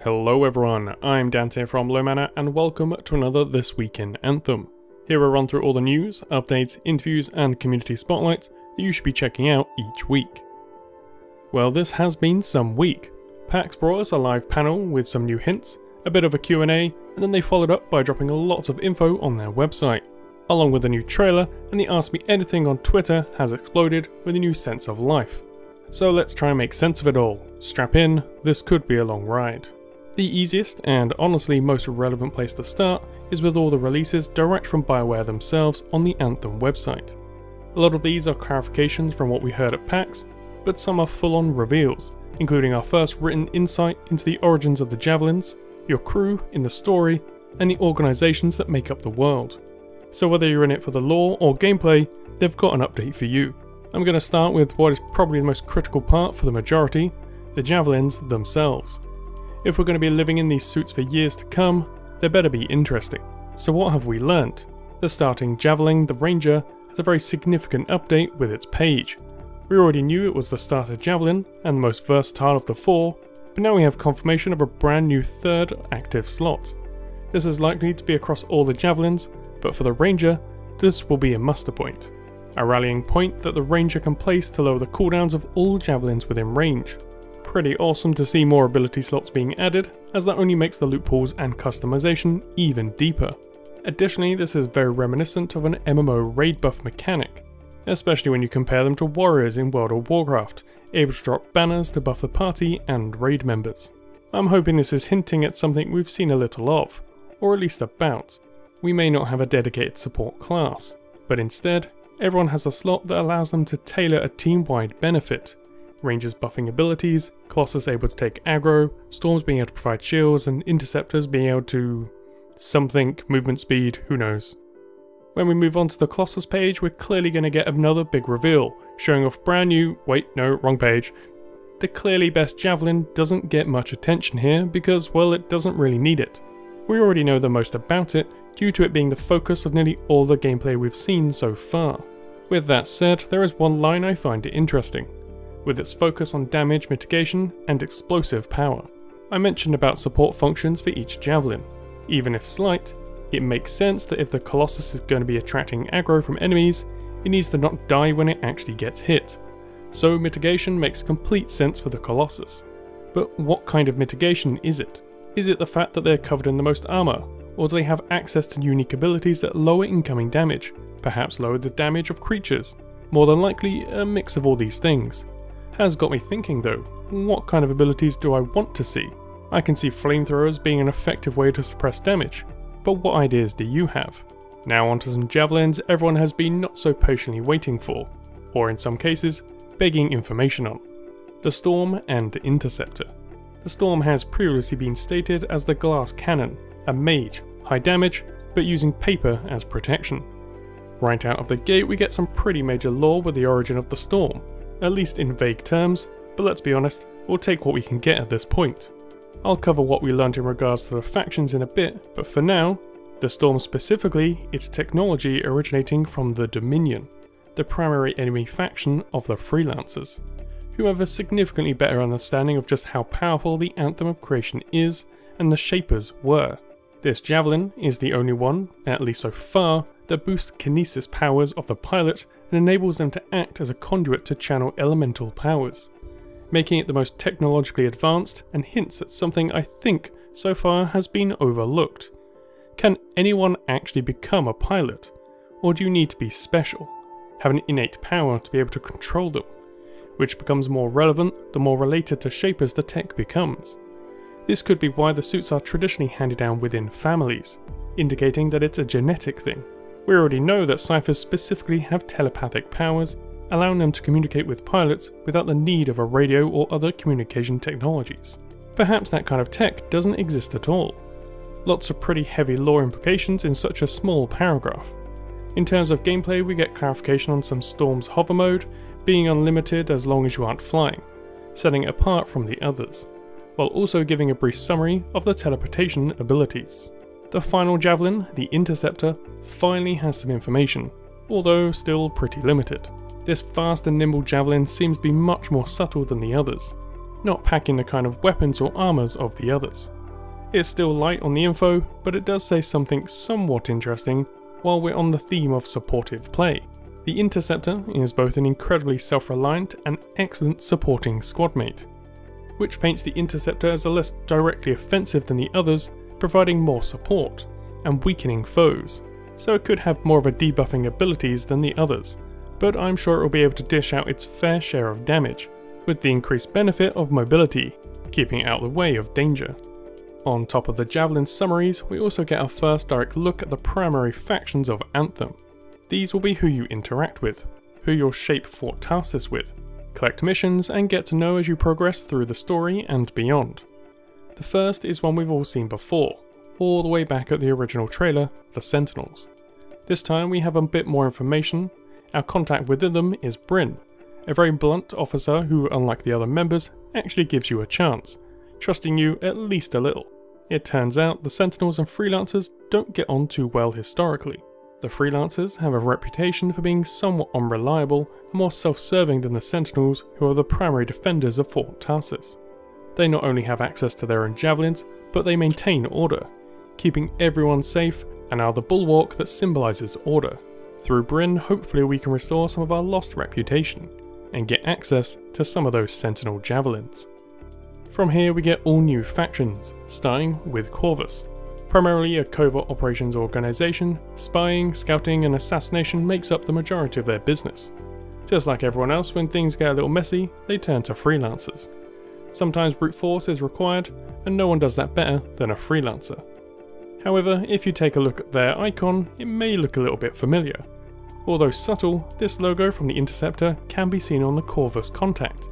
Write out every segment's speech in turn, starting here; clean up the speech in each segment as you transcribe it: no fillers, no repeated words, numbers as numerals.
Hello everyone, I'm Dante from Low Mana and welcome to another This Week in Anthem. Here we'll run through all the news, updates, interviews and community spotlights that you should be checking out each week. Well, this has been some week. PAX brought us a live panel with some new hints, a bit of a Q&A, and then they followed up by dropping lots of info on their website. Along with a new trailer, and the Ask Me Anything on Twitter has exploded with a new sense of life. So let's try and make sense of it all. Strap in, this could be a long ride. The easiest and honestly most relevant place to start is with all the releases direct from BioWare themselves on the Anthem website. A lot of these are clarifications from what we heard at PAX, but some are full-on reveals, including our first written insight into the origins of the Javelins, your crew in the story, and the organisations that make up the world. So whether you're in it for the lore or gameplay, they've got an update for you. I'm going to start with what is probably the most critical part for the majority, the Javelins themselves. If we're going to be living in these suits for years to come, they better be interesting. So what have we learnt? The starting Javelin, the Ranger, has a very significant update with its page. We already knew it was the starter Javelin and the most versatile of the four, but now we have confirmation of a brand new third active slot. This is likely to be across all the Javelins, but for the Ranger, this will be a muster point. A rallying point that the Ranger can place to lower the cooldowns of all Javelins within range. Pretty awesome to see more ability slots being added, as that only makes the loot pools and customization even deeper. Additionally, this is very reminiscent of an MMO raid buff mechanic, especially when you compare them to warriors in World of Warcraft, able to drop banners to buff the party and raid members. I'm hoping this is hinting at something we've seen a little of, or at least about. We may not have a dedicated support class, but instead, everyone has a slot that allows them to tailor a team-wide benefit. Rangers buffing abilities, Colossus able to take aggro, Storms being able to provide shields, and Interceptors being able to... something, movement speed, who knows. When we move on to the Colossus page, we're clearly going to get another big reveal, showing off brand new... wait, no, wrong page. The clearly best Javelin doesn't get much attention here because, well, it doesn't really need it. We already know the most about it, due to it being the focus of nearly all the gameplay we've seen so far. With that said, there is one line I find it interesting, with its focus on damage mitigation and explosive power. I mentioned about support functions for each Javelin. Even if slight, it makes sense that if the Colossus is going to be attracting aggro from enemies, it needs to not die when it actually gets hit. So mitigation makes complete sense for the Colossus. But what kind of mitigation is it? Is it the fact that they're covered in the most armour? Or do they have access to unique abilities that lower incoming damage? Perhaps lower the damage of creatures? More than likely, a mix of all these things. Has got me thinking though, what kind of abilities do I want to see? I can see flamethrowers being an effective way to suppress damage, but what ideas do you have? Now onto some Javelins everyone has been not so patiently waiting for, or in some cases, begging information on. The Storm and Interceptor. The Storm has previously been stated as the glass cannon, a mage, high damage, but using paper as protection. Right out of the gate we get some pretty major lore with the origin of the Storm, at least in vague terms, but let's be honest, we'll take what we can get at this point. I'll cover what we learned in regards to the factions in a bit, but for now, the Storm specifically, its technology originating from the Dominion, the primary enemy faction of the Freelancers, who have a significantly better understanding of just how powerful the Anthem of Creation is and the Shapers were. This Javelin is the only one, at least so far, that boosts kinesis powers of the pilot and enables them to act as a conduit to channel elemental powers, making it the most technologically advanced and hints at something I think so far has been overlooked. Can anyone actually become a pilot? Or do you need to be special, have an innate power to be able to control them? Which becomes more relevant the more related to Shapers the tech becomes. This could be why the suits are traditionally handed down within families, indicating that it's a genetic thing. We already know that Ciphers specifically have telepathic powers, allowing them to communicate with pilots without the need of a radio or other communication technologies. Perhaps that kind of tech doesn't exist at all. Lots of pretty heavy lore implications in such a small paragraph. In terms of gameplay, we get clarification on some Storm's hover mode being unlimited as long as you aren't flying, setting it apart from the others, while also giving a brief summary of the teleportation abilities. The final Javelin, the Interceptor, finally has some information, although still pretty limited. This fast and nimble Javelin seems to be much more subtle than the others, not packing the kind of weapons or armours of the others. It's still light on the info, but it does say something somewhat interesting while we're on the theme of supportive play. The Interceptor is both an incredibly self-reliant and excellent supporting squadmate, which paints the Interceptor as a less directly offensive than the others, providing more support and weakening foes, so it could have more of a debuffing abilities than the others, but I'm sure it will be able to dish out its fair share of damage, with the increased benefit of mobility, keeping it out of the way of danger. On top of the Javelin summaries, we also get our first direct look at the primary factions of Anthem. These will be who you interact with, who you'll shape Fort Tarsis with, collect missions and get to know as you progress through the story and beyond. The first is one we've all seen before, all the way back at the original trailer, the Sentinels. This time we have a bit more information. Our contact within them is Bryn, a very blunt officer who, unlike the other members, actually gives you a chance, trusting you at least a little. It turns out the Sentinels and Freelancers don't get on too well historically. The Freelancers have a reputation for being somewhat unreliable and more self-serving than the Sentinels, who are the primary defenders of Fort Tarsis. They not only have access to their own javelins, but they maintain order, keeping everyone safe and are the bulwark that symbolises order. Through Bryn, hopefully we can restore some of our lost reputation, and get access to some of those Sentinel javelins. From here we get all new factions, starting with Corvus. Primarily a covert operations organisation, spying, scouting and assassination makes up the majority of their business. Just like everyone else, when things get a little messy, they turn to freelancers. Sometimes brute force is required, and no one does that better than a freelancer. However, if you take a look at their icon, it may look a little bit familiar. Although subtle, this logo from the Interceptor can be seen on the Corvus contact.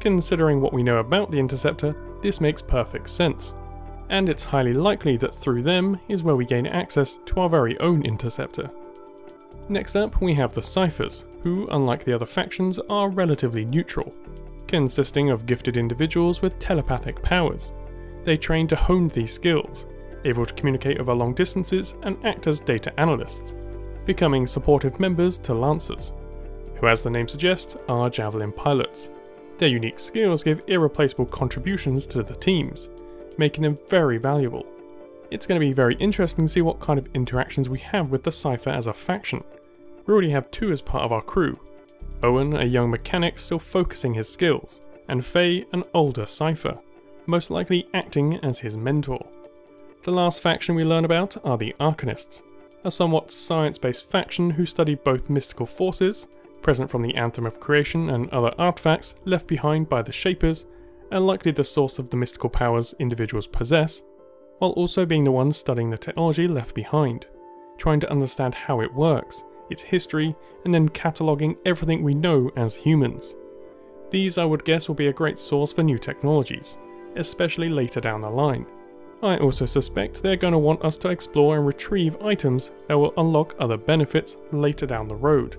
Considering what we know about the Interceptor, this makes perfect sense, and it's highly likely that through them is where we gain access to our very own Interceptor. Next up we have the Ciphers, who, unlike the other factions, are relatively neutral, consisting of gifted individuals with telepathic powers. They train to hone these skills, able to communicate over long distances and act as data analysts, becoming supportive members to Lancers, who, as the name suggests, are Javelin pilots. Their unique skills give irreplaceable contributions to the teams, making them very valuable. It's going to be very interesting to see what kind of interactions we have with the Cypher as a faction. We already have two as part of our crew. Owen, a young mechanic still focusing his skills, and Faye, an older Cypher, most likely acting as his mentor. The last faction we learn about are the Arcanists, a somewhat science-based faction who study both mystical forces, present from the Anthem of Creation and other artifacts left behind by the Shapers, and likely the source of the mystical powers individuals possess, while also being the ones studying the technology left behind, trying to understand how it works, its history, and then cataloguing everything we know as humans. These, I would guess, will be a great source for new technologies, especially later down the line. I also suspect they're going to want us to explore and retrieve items that will unlock other benefits later down the road.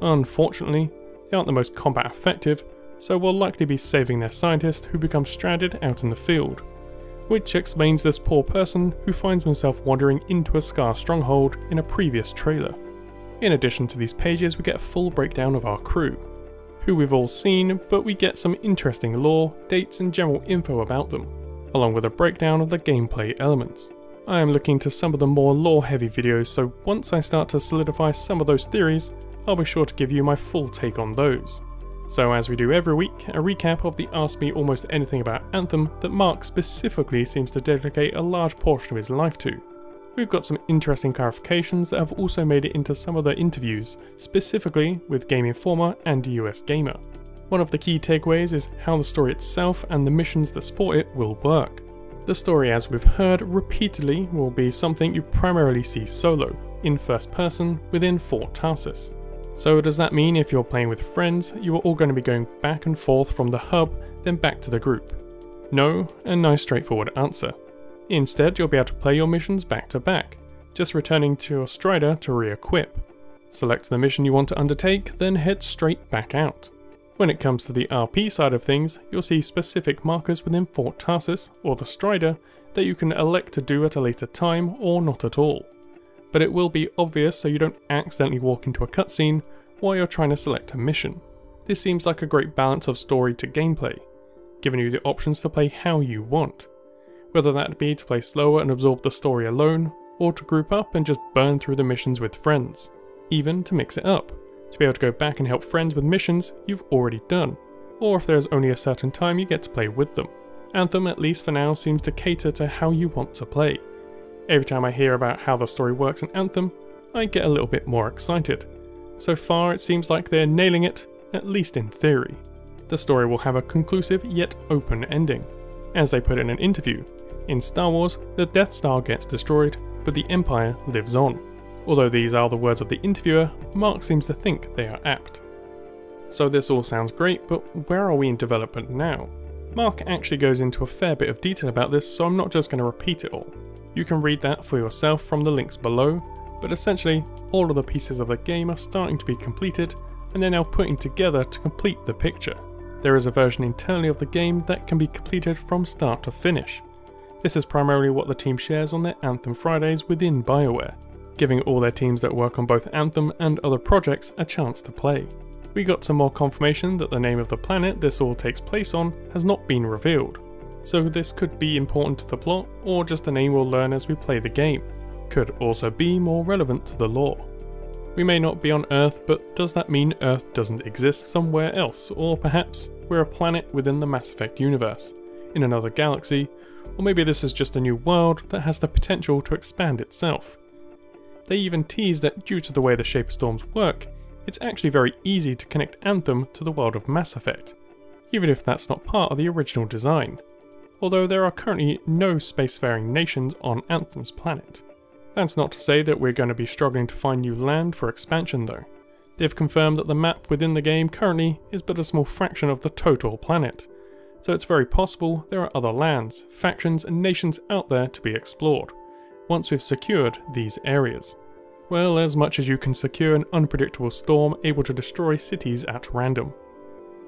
Unfortunately, they aren't the most combat effective, so we'll likely be saving their scientist who becomes stranded out in the field, which explains this poor person who finds himself wandering into a Scar stronghold in a previous trailer. In addition to these pages, we get a full breakdown of our crew, who we've all seen, but we get some interesting lore, dates and general info about them, along with a breakdown of the gameplay elements. I am looking to some of the more lore heavy videos, so once I start to solidify some of those theories, I'll be sure to give you my full take on those. So as we do every week, a recap of the Ask Me Almost Anything About Anthem that Mark specifically seems to dedicate a large portion of his life to. We've got some interesting clarifications that have also made it into some of the interviews, specifically with Game Informer and US Gamer. One of the key takeaways is how the story itself and the missions that support it will work. The story, as we've heard repeatedly, will be something you primarily see solo, in first person, within Fort Tarsis. So does that mean if you're playing with friends, you are all going to be going back and forth from the hub, then back to the group? No, a nice straightforward answer. Instead, you'll be able to play your missions back to back, just returning to your Strider to re-equip. Select the mission you want to undertake, then head straight back out. When it comes to the RP side of things, you'll see specific markers within Fort Tarsis or the Strider that you can elect to do at a later time or not at all. But it will be obvious so you don't accidentally walk into a cutscene while you're trying to select a mission. This seems like a great balance of story to gameplay, giving you the options to play how you want. whether that be to play slower and absorb the story alone, or to group up and just burn through the missions with friends, even to mix it up, to be able to go back and help friends with missions you've already done, or if there's only a certain time you get to play with them. Anthem, at least for now, seems to cater to how you want to play. Every time I hear about how the story works in Anthem, I get a little bit more excited. So far it seems like they're nailing it, at least in theory. The story will have a conclusive yet open ending. As they put in an interview, in Star Wars, the Death Star gets destroyed, but the Empire lives on. Although these are the words of the interviewer, Mark seems to think they are apt. So this all sounds great, but where are we in development now? Mark actually goes into a fair bit of detail about this, so I'm not just going to repeat it all. You can read that for yourself from the links below, but essentially all of the pieces of the game are starting to be completed and they're now putting together to complete the picture. There is a version internally of the game that can be completed from start to finish. This is primarily what the team shares on their Anthem Fridays within BioWare, giving all their teams that work on both Anthem and other projects a chance to play. We got some more confirmation that the name of the planet this all takes place on has not been revealed, so this could be important to the plot or just a name we'll learn as we play the game. Could also be more relevant to the lore. We may not be on Earth, but does that mean Earth doesn't exist somewhere else, or perhaps we're a planet within the Mass Effect universe, in another galaxy, or maybe this is just a new world that has the potential to expand itself. They even tease that due to the way the Shaper Storms work, it's actually very easy to connect Anthem to the world of Mass Effect, even if that's not part of the original design, although there are currently no spacefaring nations on Anthem's planet. That's not to say that we're going to be struggling to find new land for expansion though. They've confirmed that the map within the game currently is but a small fraction of the total planet, so it's very possible there are other lands, factions and nations out there to be explored, once we've secured these areas. Well, as much as you can secure an unpredictable storm able to destroy cities at random.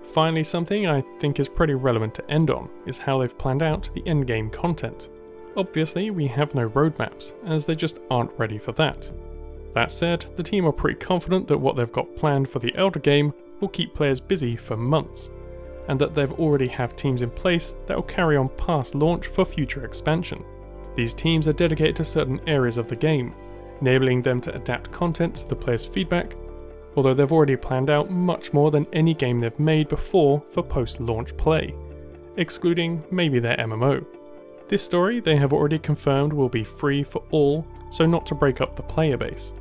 Finally, something I think is pretty relevant to end on is how they've planned out the endgame content. Obviously, we have no roadmaps, as they just aren't ready for that. That said, the team are pretty confident that what they've got planned for the Elder game will keep players busy for months, and that they've already have teams in place that will carry on past launch for future expansion. These teams are dedicated to certain areas of the game, enabling them to adapt content to the players' feedback, although they've already planned out much more than any game they've made before for post-launch play, excluding maybe their MMO. This story they have already confirmed will be free for all, so not to break up the player base.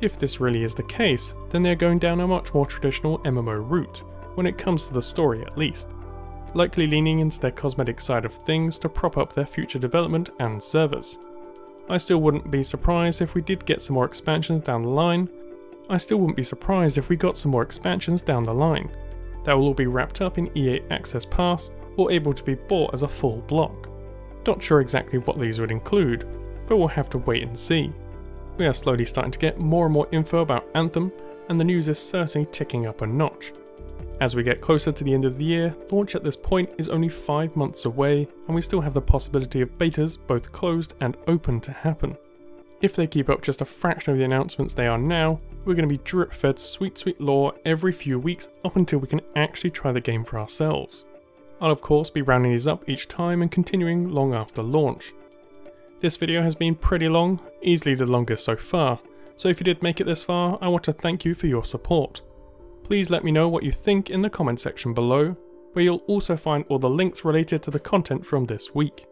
If this really is the case, then they're going down a much more traditional MMO route, when it comes to the story at least, likely leaning into their cosmetic side of things to prop up their future development and servers. I still wouldn't be surprised if we did get some more expansions down the line. That will all be wrapped up in EA Access Pass or able to be bought as a full block. Not sure exactly what these would include, but we'll have to wait and see. We are slowly starting to get more and more info about Anthem, and the news is certainly ticking up a notch. As we get closer to the end of the year, launch at this point is only 5 months away, and we still have the possibility of betas both closed and open to happen. If they keep up just a fraction of the announcements they are now, we're going to be drip fed sweet lore every few weeks up until we can actually try the game for ourselves. I'll of course be rounding these up each time and continuing long after launch. This video has been pretty long, easily the longest so far, so if you did make it this far, I want to thank you for your support. Please let me know what you think in the comment section below, where you'll also find all the links related to the content from this week.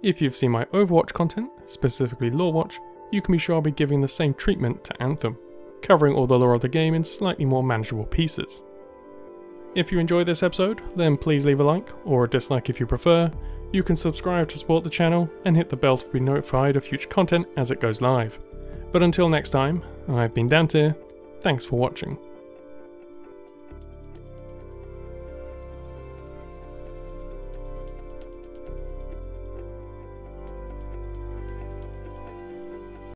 If you've seen my Overwatch content, specifically Lore Watch, you can be sure I'll be giving the same treatment to Anthem, covering all the lore of the game in slightly more manageable pieces. If you enjoyed this episode, then please leave a like, or a dislike if you prefer. You can subscribe to support the channel, and hit the bell to be notified of future content as it goes live. But until next time, I've been Dante, thanks for watching.